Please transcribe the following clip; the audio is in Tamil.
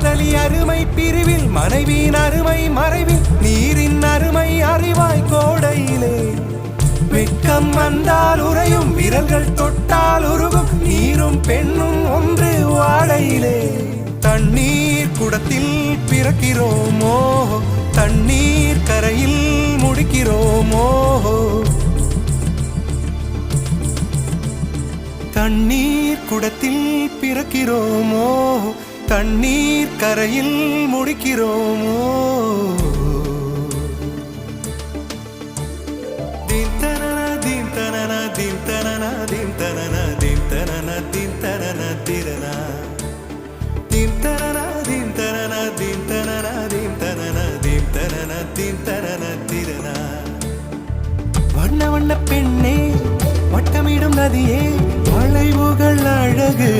காதலி அருமை பிரிவில் மனைவியின் அருமை மறைவில் நீரின் அருமை அறிவாய் கோடையிலே வெட்கம் வந்தால் உறையும் விரல்கள் தொட்டால் உருகும் நீரும் பெண்ணும் ஒன்று வாடையிலே தண்ணீர் குடத்தில் பிறக்கிறோமோ தண்ணீர் கரையில் முடிக்கிறோமோ தண்ணீர் குடத்தில் பிறக்கிறோமோ தண்ணீர் கரையில் முடிக்கிறோமோ வண்ண வண்ண பெண்ணே வட்டமிடும் நதியே வளைவுகள் அழகு